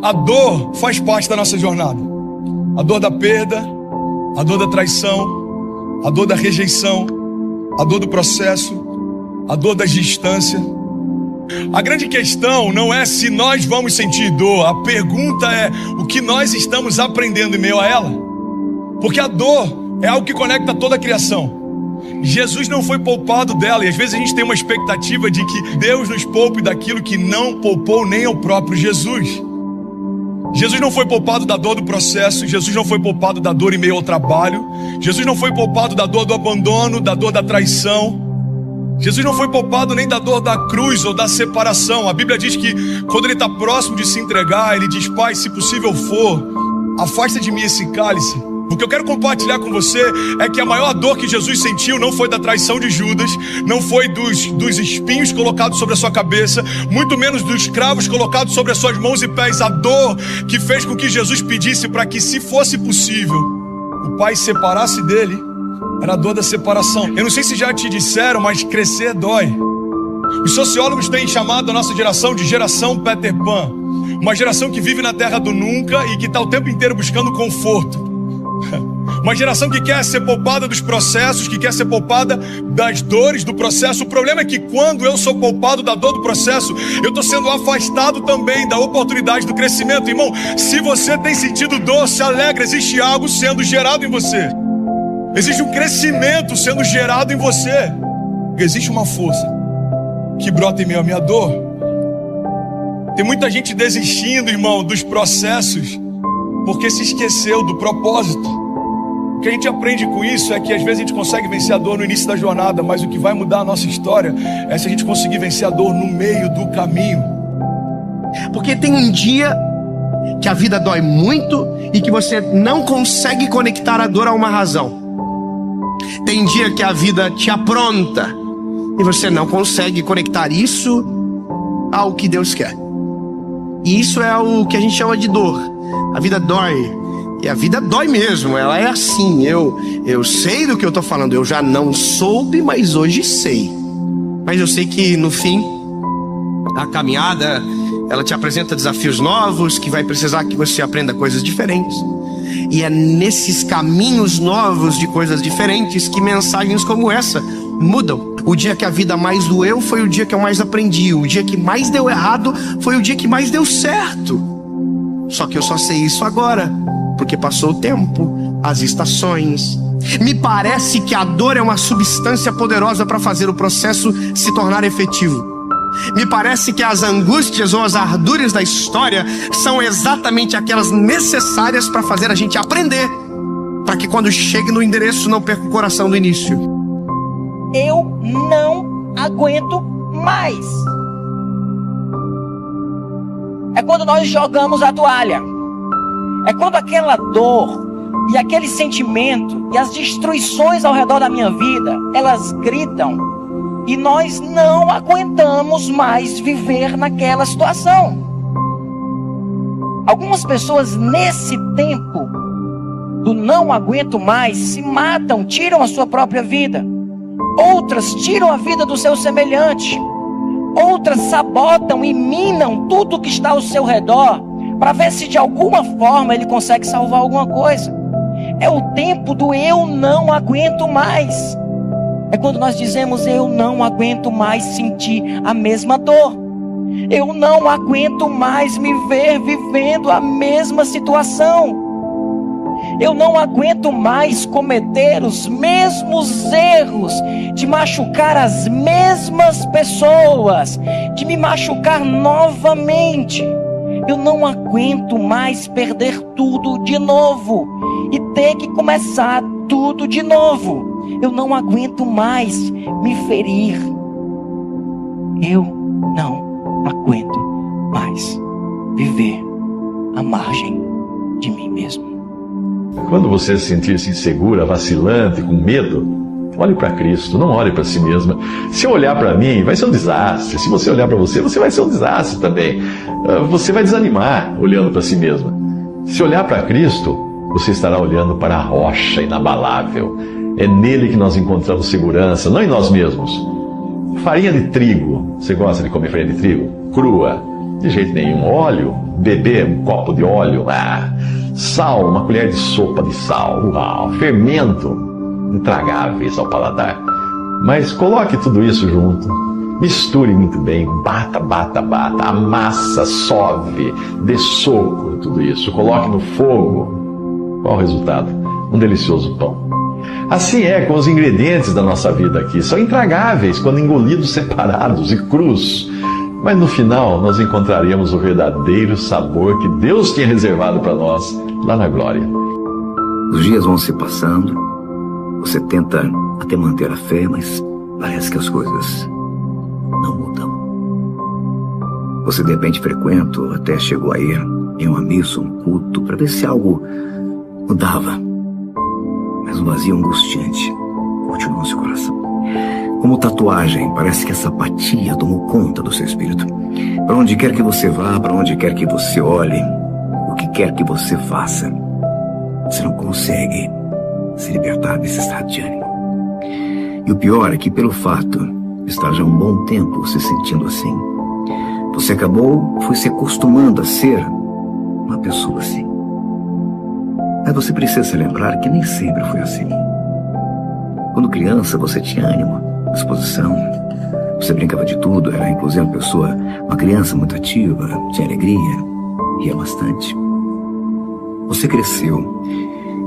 A dor faz parte da nossa jornada. A dor da perda, a dor da traição, a dor da rejeição, a dor do processo, a dor da distância. A grande questão não é se nós vamos sentir dor. A pergunta é o que nós estamos aprendendo em meio a ela. Porque a dor é algo que conecta toda a criação. Jesus não foi poupado dela, e às vezes a gente tem uma expectativa de que Deus nos poupe daquilo que não poupou nem ao próprio Jesus. Jesus não foi poupado da dor do processo, Jesus não foi poupado da dor em meio ao trabalho, Jesus não foi poupado da dor do abandono, da dor da traição, Jesus não foi poupado nem da dor da cruz ou da separação. A Bíblia diz que quando ele está próximo de se entregar, ele diz: Pai, se possível for, afasta de mim esse cálice. O que eu quero compartilhar com você é que a maior dor que Jesus sentiu não foi da traição de Judas, não foi dos espinhos colocados sobre a sua cabeça, muito menos dos cravos colocados sobre as suas mãos e pés. A dor que fez com que Jesus pedisse para que, se fosse possível, o Pai separasse dele, era a dor da separação. Eu não sei se já te disseram, mas crescer dói. Os sociólogos têm chamado a nossa geração de geração Peter Pan, uma geração que vive na terra do nunca e que está o tempo inteiro buscando conforto. Uma geração que quer ser poupada dos processos, que quer ser poupada das dores do processo. O problema é que quando eu sou poupado da dor do processo, eu estou sendo afastado também da oportunidade do crescimento. Irmão, se você tem sentido dor, se alegra, existe algo sendo gerado em você. Existe um crescimento sendo gerado em você. Existe uma força que brota em meio à minha dor. Tem muita gente desistindo, irmão, dos processos, porque se esqueceu do propósito. O que a gente aprende com isso é que às vezes a gente consegue vencer a dor no início da jornada, mas o que vai mudar a nossa história é se a gente conseguir vencer a dor no meio do caminho. Porque tem um dia que a vida dói muito e que você não consegue conectar a dor a uma razão. Tem dia que a vida te apronta e você não consegue conectar isso ao que Deus quer. E isso é o que a gente chama de dor. A vida dói. E a vida dói mesmo, ela é assim. Eu sei do que eu estou falando. Eu já não soube, mas hoje sei. Mas eu sei que no fim, a caminhada, ela te apresenta desafios novos, que vai precisar que você aprenda coisas diferentes. E é nesses caminhos novos de coisas diferentes que mensagens como essa mudam. O dia que a vida mais doeu foi o dia que eu mais aprendi. O dia que mais deu errado foi o dia que mais deu certo. Só que eu só sei isso agora, porque passou o tempo, as estações. Me parece que a dor é uma substância poderosa para fazer o processo se tornar efetivo. Me parece que as angústias ou as ardúrias da história são exatamente aquelas necessárias para fazer a gente aprender, para que quando chegue no endereço não perca o coração do início. Eu não aguento mais. É quando nós jogamos a toalha. É quando aquela dor e aquele sentimento e as destruições ao redor da minha vida, elas gritam e nós não aguentamos mais viver naquela situação. Algumas pessoas nesse tempo do não aguento mais se matam, tiram a sua própria vida. Outras tiram a vida do seu semelhante. Outras sabotam e minam tudo que está ao seu redor para ver se de alguma forma ele consegue salvar alguma coisa. É o tempo do eu não aguento mais. É quando nós dizemos: eu não aguento mais sentir a mesma dor. Eu não aguento mais me ver vivendo a mesma situação. Eu não aguento mais cometer os mesmos erros, de machucar as mesmas pessoas, de me machucar novamente. Eu não aguento mais perder tudo de novo e ter que começar tudo de novo. Eu não aguento mais me ferir. Eu não aguento mais viver à margem de mim mesmo. Quando você se sentir-se insegura, vacilante, com medo, olhe para Cristo, não olhe para si mesma. Se eu olhar para mim, vai ser um desastre. Se você olhar para você, você vai ser um desastre também. Você vai desanimar olhando para si mesma. Se olhar para Cristo, você estará olhando para a rocha inabalável. É nele que nós encontramos segurança, não em nós mesmos. Farinha de trigo. Você gosta de comer farinha de trigo? Crua. De jeito nenhum. Óleo, beber um copo de óleo, sal, uma colher de sopa de sal, uau, fermento, intragáveis ao paladar. Mas coloque tudo isso junto, misture muito bem, bata, amassa, sove, dê soco em tudo isso, coloque no fogo. Qual o resultado? Um delicioso pão. Assim é com os ingredientes da nossa vida aqui. São intragáveis quando engolidos separados e crus. Mas no final nós encontraremos o verdadeiro sabor que Deus tinha reservado para nós lá na glória. Os dias vão se passando, você tenta até manter a fé, mas parece que as coisas não mudam. Você de repente frequenta ou até chegou a ir em uma missa, um culto, para ver se algo mudava. Mas um vazio angustiante continua no seu coração. Como tatuagem, parece que essa apatia tomou conta do seu espírito. Para onde quer que você vá, para onde quer que você olhe, o que quer que você faça, você não consegue se libertar desse estado de ânimo. E o pior é que, pelo fato de estar já um bom tempo se sentindo assim, você foi se acostumando a ser uma pessoa assim. Mas você precisa se lembrar que nem sempre foi assim. Quando criança, você tinha ânimo, disposição, você brincava de tudo, era inclusive uma criança muito ativa, tinha alegria, ria bastante. Você cresceu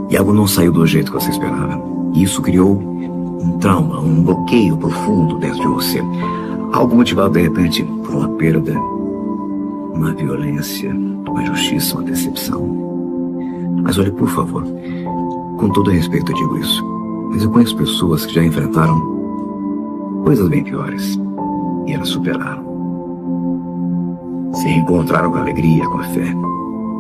e algo não saiu do jeito que você esperava. E isso criou um trauma, um bloqueio profundo dentro de você. Algo motivado de repente por uma perda, uma violência, uma injustiça, uma decepção. Mas olhe, por favor, com todo respeito eu digo isso, mas eu conheço pessoas que já enfrentaram coisas bem piores e elas superaram. Se reencontraram com a alegria, com a fé,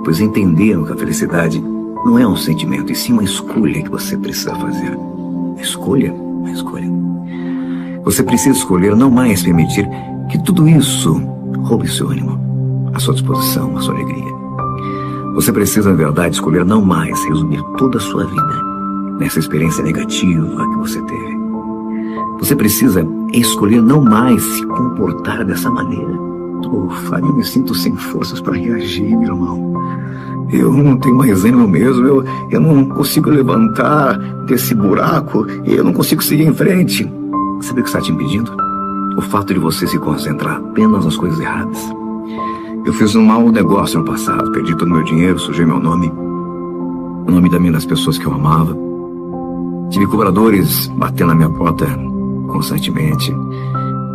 pois entenderam que a felicidade não é um sentimento, e sim uma escolha que você precisa fazer. A escolha. Você precisa escolher não mais permitir que tudo isso roube seu ânimo, a sua disposição, a sua alegria. Você precisa, na verdade, escolher não mais resumir toda a sua vida nessa experiência negativa que você teve. Você precisa escolher não mais se comportar dessa maneira. Fábio, eu me sinto sem forças para reagir, meu irmão. Eu não tenho mais ânimo mesmo, eu não consigo levantar desse buraco, eu não consigo seguir em frente. Sabe o que está te impedindo? O fato de você se concentrar apenas nas coisas erradas. Eu fiz um mau negócio no passado, perdi todo o meu dinheiro, sujei meu nome, o nome também das pessoas que eu amava. Tive cobradores batendo na minha porta constantemente.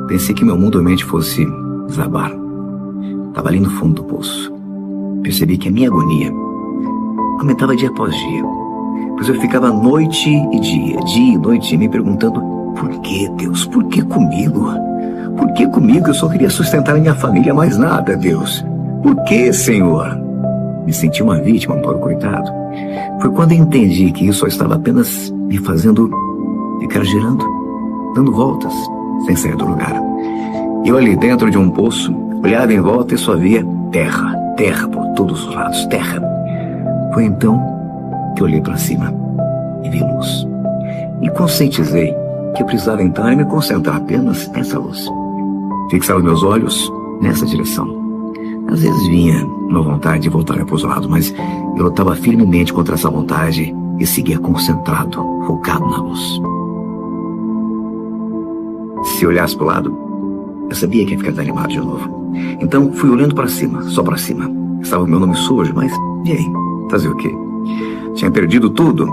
Pensei que meu mundo realmente fosse desabar. Estava ali no fundo do poço. Percebi que a minha agonia aumentava dia após dia, pois eu ficava noite e dia e noite me perguntando: por que, Deus? Por que comigo? Por que comigo? Eu só queria sustentar a minha família, mais nada, Deus. Por que, Senhor? Me senti uma vítima, um pobre coitado. Foi quando eu entendi que isso só estava apenas me fazendo ficar girando, dando voltas, sem sair do lugar. Eu ali dentro de um poço, olhava em volta e só via terra, terra por todos os lados, terra. Foi então que eu olhei para cima e vi luz. E conscientizei que eu precisava então me concentrar apenas nessa luz. Fixar os meus olhos nessa direção. Às vezes vinha uma vontade de voltar para os lados, mas eu lutava firmemente contra essa vontade e seguia concentrado, focado na luz. Se olhasse para o lado, eu sabia que ia ficar desanimado de novo. Então fui olhando para cima, só para cima. Estava o meu nome sujo, mas e aí? Fazer o quê? Tinha perdido tudo.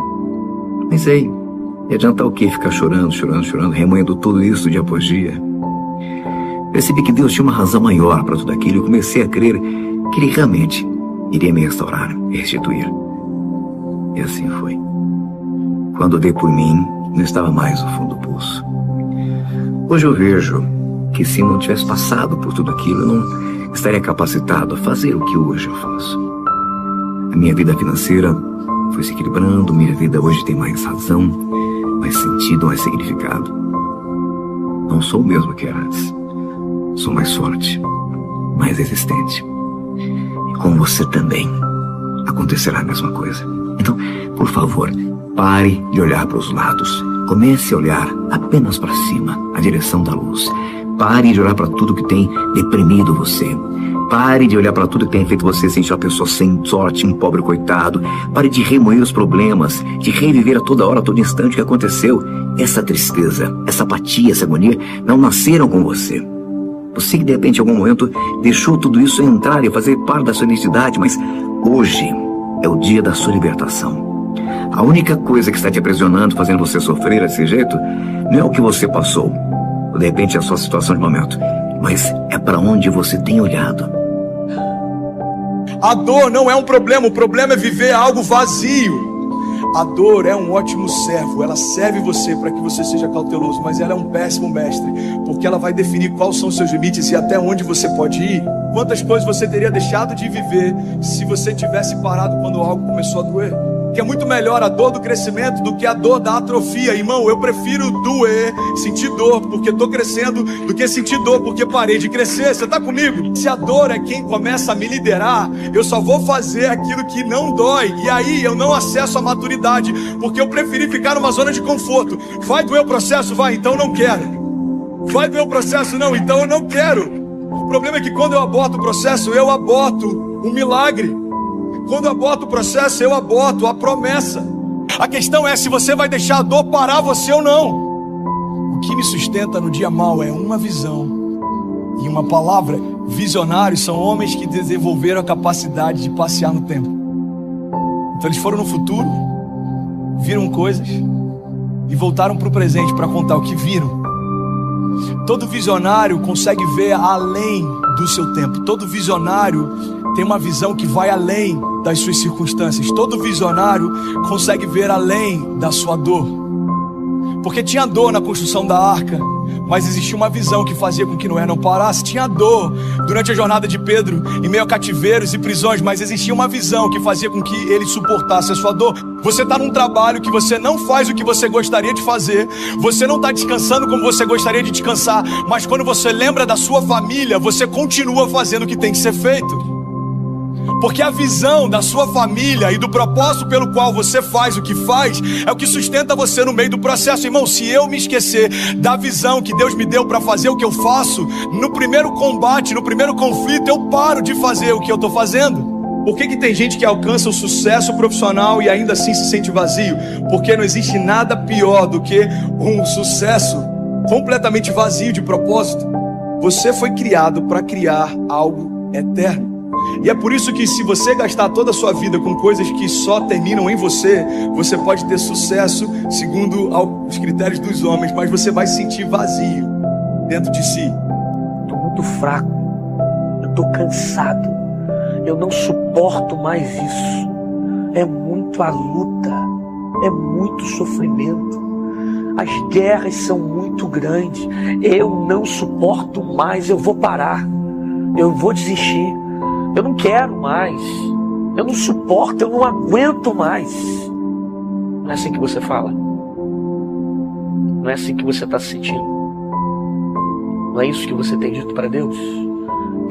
Pensei, ia adiantar o quê? Ficar chorando, remoendo tudo isso dia após dia. Percebi que Deus tinha uma razão maior para tudo aquilo e comecei a crer que Ele realmente iria me restaurar e restituir. E assim foi. Quando dei por mim, não estava mais no fundo do poço. Hoje eu vejo que se não tivesse passado por tudo aquilo, eu não estaria capacitado a fazer o que hoje eu faço. A minha vida financeira foi se equilibrando, minha vida hoje tem mais razão, mais sentido, mais significado. Não sou o mesmo que era antes. Sou mais forte, mais resistente. E com você também acontecerá a mesma coisa. Então, por favor, pare de olhar para os lados. Comece a olhar apenas para cima, a direção da luz. Pare de olhar para tudo que tem deprimido você. Pare de olhar para tudo que tem feito você sentir uma pessoa sem sorte, um pobre coitado. Pare de remoer os problemas, de reviver a toda hora, a todo instante o que aconteceu. Essa tristeza, essa apatia, essa agonia não nasceram com você. Você que de repente em algum momento deixou tudo isso entrar e fazer parte da sua identidade, mas hoje é o dia da sua libertação. A única coisa que está te aprisionando, fazendo você sofrer desse jeito, não é o que você passou, ou de repente é a sua situação de momento, mas é para onde você tem olhado. A dor não é um problema, o problema é viver algo vazio. A dor é um ótimo servo, ela serve você para que você seja cauteloso, mas ela é um péssimo mestre, porque ela vai definir quais são os seus limites e até onde você pode ir. Quantas coisas você teria deixado de viver se você tivesse parado quando algo começou a doer? Que é muito melhor a dor do crescimento do que a dor da atrofia. Irmão, eu prefiro doer, sentir dor porque estou crescendo, do que sentir dor porque parei de crescer. Você está comigo? Se a dor é quem começa a me liderar, eu só vou fazer aquilo que não dói. E aí eu não acesso a maturidade, porque eu preferi ficar numa zona de conforto. Vai doer o processo? Vai, então não quero. Vai doer o processo? Não, então eu não quero. O problema é que quando eu aborto o processo, eu aborto um milagre. Quando eu aborto o processo, eu aborto a promessa. A questão é se você vai deixar a dor parar você ou não. O que me sustenta no dia mau é uma visão e uma palavra. Visionários são homens que desenvolveram a capacidade de passear no tempo. Então eles foram no futuro, viram coisas e voltaram para o presente para contar o que viram. Todo visionário consegue ver além do seu tempo. Todo visionário tem uma visão que vai além das suas circunstâncias. Todo visionário consegue ver além da sua dor. Porque tinha dor na construção da arca, mas existia uma visão que fazia com que Noé não parasse. Tinha dor durante a jornada de Pedro, em meio a cativeiros e prisões, mas existia uma visão que fazia com que ele suportasse a sua dor. Você está num trabalho que você não faz o que você gostaria de fazer, você não está descansando como você gostaria de descansar, mas quando você lembra da sua família, você continua fazendo o que tem que ser feito. Porque a visão da sua família e do propósito pelo qual você faz o que faz é o que sustenta você no meio do processo. Irmão, se eu me esquecer da visão que Deus me deu para fazer o que eu faço, no primeiro combate, no primeiro conflito, eu paro de fazer o que eu estou fazendo. Por que tem gente que alcança o sucesso profissional e ainda assim se sente vazio? Porque não existe nada pior do que um sucesso completamente vazio de propósito. Você foi criado para criar algo eterno. E é por isso que se você gastar toda a sua vida com coisas que só terminam em você, você pode ter sucesso segundo os critérios dos homens, mas você vai se sentir vazio dentro de si. Estou muito fraco, eu estou cansado, eu não suporto mais isso. É muito a luta, é muito sofrimento, as guerras são muito grandes, eu não suporto mais, eu vou parar, eu vou desistir. Eu não quero mais, eu não suporto, eu não aguento mais. Não é assim que você fala? Não é assim que você está se sentindo? Não é isso que você tem dito para Deus?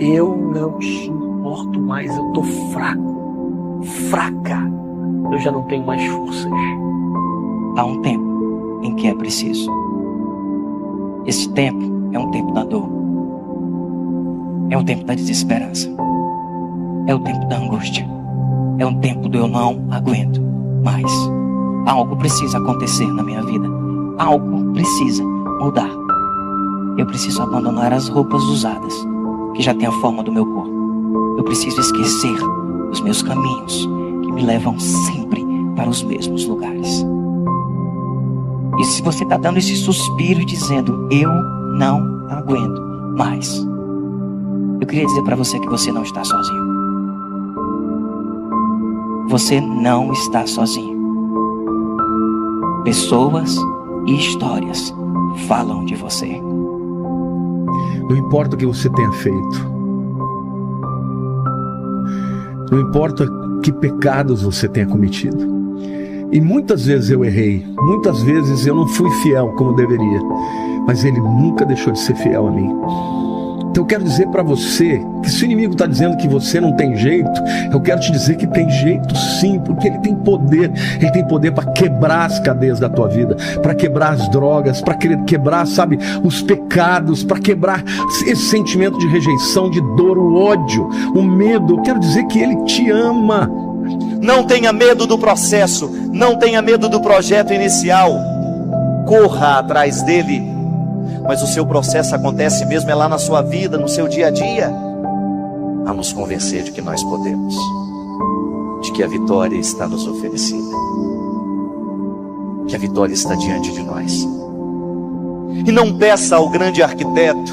Eu não suporto mais, eu estou fraco, fraca, eu já não tenho mais forças. Há um tempo em que é preciso. Esse tempo é um tempo da dor, é um tempo da desesperança. É o tempo da angústia. É um tempo do eu não aguento mais. Algo precisa acontecer na minha vida. Algo precisa mudar. Eu preciso abandonar as roupas usadas, que já têm a forma do meu corpo. Eu preciso esquecer os meus caminhos, que me levam sempre para os mesmos lugares. E se você está dando esse suspiro dizendo, eu não aguento mais, eu queria dizer para você que você não está sozinho. Você não está sozinho. Pessoas e histórias falam de você. Não importa o que você tenha feito. Não importa que pecados você tenha cometido. E muitas vezes eu errei. Muitas vezes eu não fui fiel como deveria. Mas Ele nunca deixou de ser fiel a mim. Então eu quero dizer para você que se o inimigo está dizendo que você não tem jeito, eu quero te dizer que tem jeito sim, porque ele tem poder para quebrar as cadeias da tua vida, para quebrar as drogas, para quebrar, sabe, os pecados, para quebrar esse sentimento de rejeição, de dor, o ódio, o medo. Eu quero dizer que ele te ama. Não tenha medo do processo, não tenha medo do projeto inicial, corra atrás dele. Mas o seu processo acontece mesmo é lá na sua vida, no seu dia a dia, a nos convencer de que nós podemos, de que a vitória está nos oferecida, que a vitória está diante de nós. E não peça ao grande arquiteto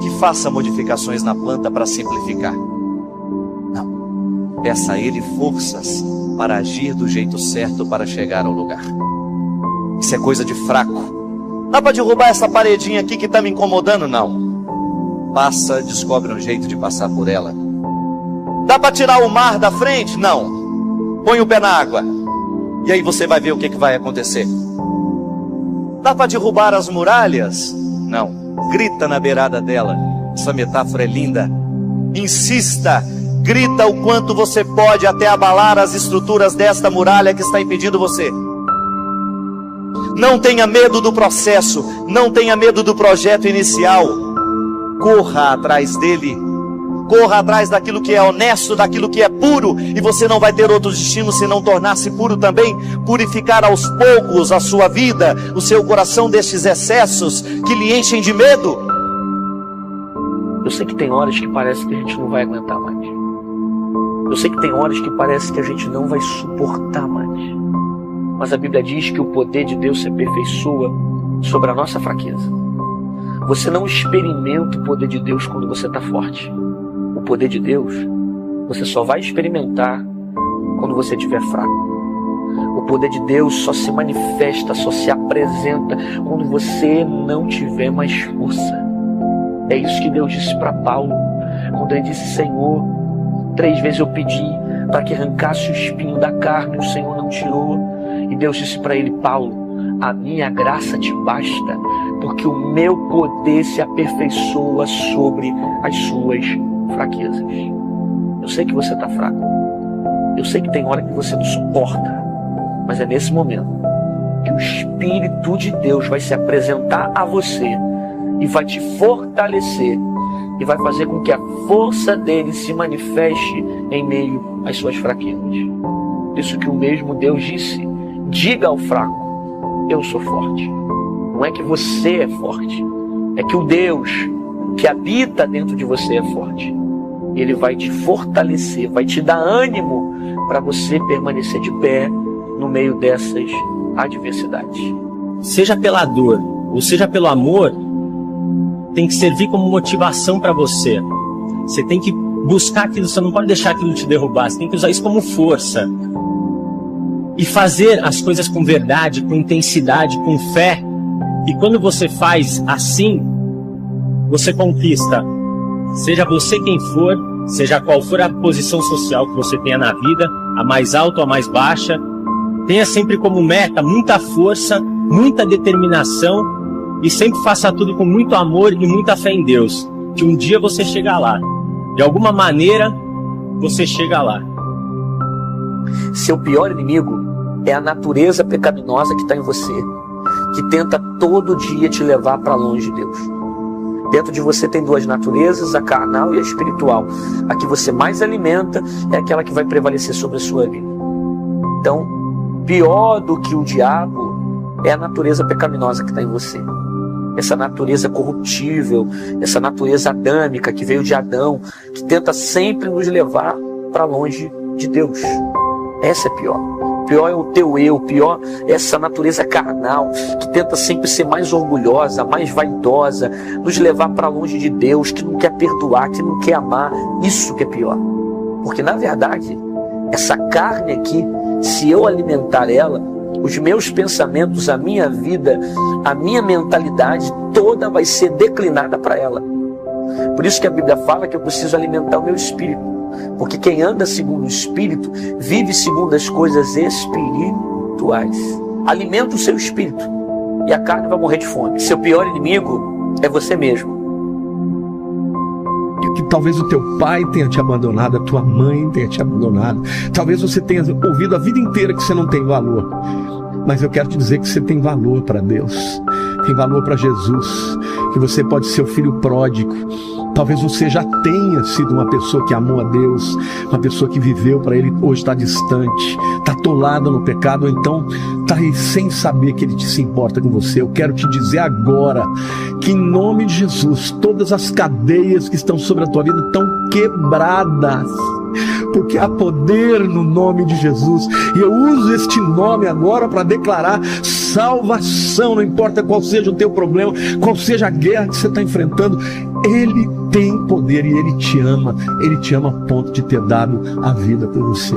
que faça modificações na planta para simplificar. Não, peça a ele forças para agir do jeito certo para chegar ao lugar. Isso é coisa de fraco. Dá para derrubar essa paredinha aqui que está me incomodando? Não. Passa, descobre um jeito de passar por ela. Dá para tirar o mar da frente? Não. Põe o pé na água. E aí você vai ver o que vai acontecer. Dá para derrubar as muralhas? Não. Grita na beirada dela. Essa metáfora é linda. Insista. Grita o quanto você pode até abalar as estruturas desta muralha que está impedindo você. Não tenha medo do processo, não tenha medo do projeto inicial. Corra atrás dele, corra atrás daquilo que é honesto, daquilo que é puro, e você não vai ter outro destino senão tornar-se puro também, purificar aos poucos a sua vida, o seu coração destes excessos que lhe enchem de medo. Eu sei que tem horas que parece que a gente não vai aguentar mais. Eu sei que tem horas que parece que a gente não vai suportar mais. Mas a Bíblia diz que o poder de Deus se aperfeiçoa sobre a nossa fraqueza. Você não experimenta o poder de Deus quando você está forte. O poder de Deus você só vai experimentar quando você estiver fraco. O poder de Deus só se manifesta, só se apresenta quando você não tiver mais força. É isso que Deus disse para Paulo, quando ele disse: Senhor, 3 vezes eu pedi para que arrancasse o espinho da carne, o Senhor não tirou. E Deus disse para ele: Paulo, a minha graça te basta, porque o meu poder se aperfeiçoa sobre as suas fraquezas. Eu sei que você está fraco, eu sei que tem hora que você não suporta, mas é nesse momento que o Espírito de Deus vai se apresentar a você e vai te fortalecer e vai fazer com que a força dele se manifeste em meio às suas fraquezas. Por isso que o mesmo Deus disse: diga ao fraco, eu sou forte. Não é que você é forte, é que o Deus que habita dentro de você é forte. Ele vai te fortalecer, vai te dar ânimo para você permanecer de pé no meio dessas adversidades. Seja pela dor ou seja pelo amor, tem que servir como motivação para você. Você tem que buscar aquilo, você não pode deixar aquilo te derrubar, você tem que usar isso como força. E fazer as coisas com verdade, com intensidade, com fé. E quando você faz assim, você conquista. Seja você quem for, seja qual for a posição social que você tenha na vida, a mais alta ou a mais baixa, tenha sempre como meta muita força, muita determinação e sempre faça tudo com muito amor e muita fé em Deus. Que um dia você chega lá. De alguma maneira, você chega lá. Seu pior inimigo é a natureza pecaminosa que está em você, que tenta todo dia te levar para longe de Deus. Dentro de você tem 2 naturezas, a carnal e a espiritual. A que você mais alimenta é aquela que vai prevalecer sobre a sua vida. Então, pior do que o diabo é a natureza pecaminosa que está em você. Essa natureza corruptível, essa natureza adâmica que veio de Adão, que tenta sempre nos levar para longe de Deus. Essa é pior. Pior é o teu eu, pior é essa natureza carnal que tenta sempre ser mais orgulhosa, mais vaidosa, nos levar para longe de Deus, que não quer perdoar, que não quer amar. Isso que é pior. Porque na verdade, essa carne aqui, se eu alimentar ela, os meus pensamentos, a minha vida, a minha mentalidade toda vai ser declinada para ela. Por isso que a Bíblia fala que eu preciso alimentar o meu espírito. Porque quem anda segundo o Espírito, vive segundo as coisas espirituais. Alimenta o seu espírito e a carne vai morrer de fome. Seu pior inimigo é você mesmo. que talvez o teu pai tenha te abandonado, a tua mãe tenha te abandonado. Talvez você tenha ouvido a vida inteira que você não tem valor. Mas eu quero te dizer que você tem valor para Deus, tem valor para Jesus, que você pode ser o filho pródigo. Talvez você já tenha sido uma pessoa que amou a Deus, uma pessoa que viveu para Ele, hoje está distante, está atolada no pecado, ou então está aí sem saber que Ele se importa com você. Eu quero te dizer agora que, em nome de Jesus, todas as cadeias que estão sobre a tua vida estão quebradas, porque há poder no nome de Jesus, e eu uso este nome agora para declarar salvação. Não importa qual seja o teu problema, qual seja a guerra que você está enfrentando, Ele tem poder e Ele te ama a ponto de ter dado a vida por você.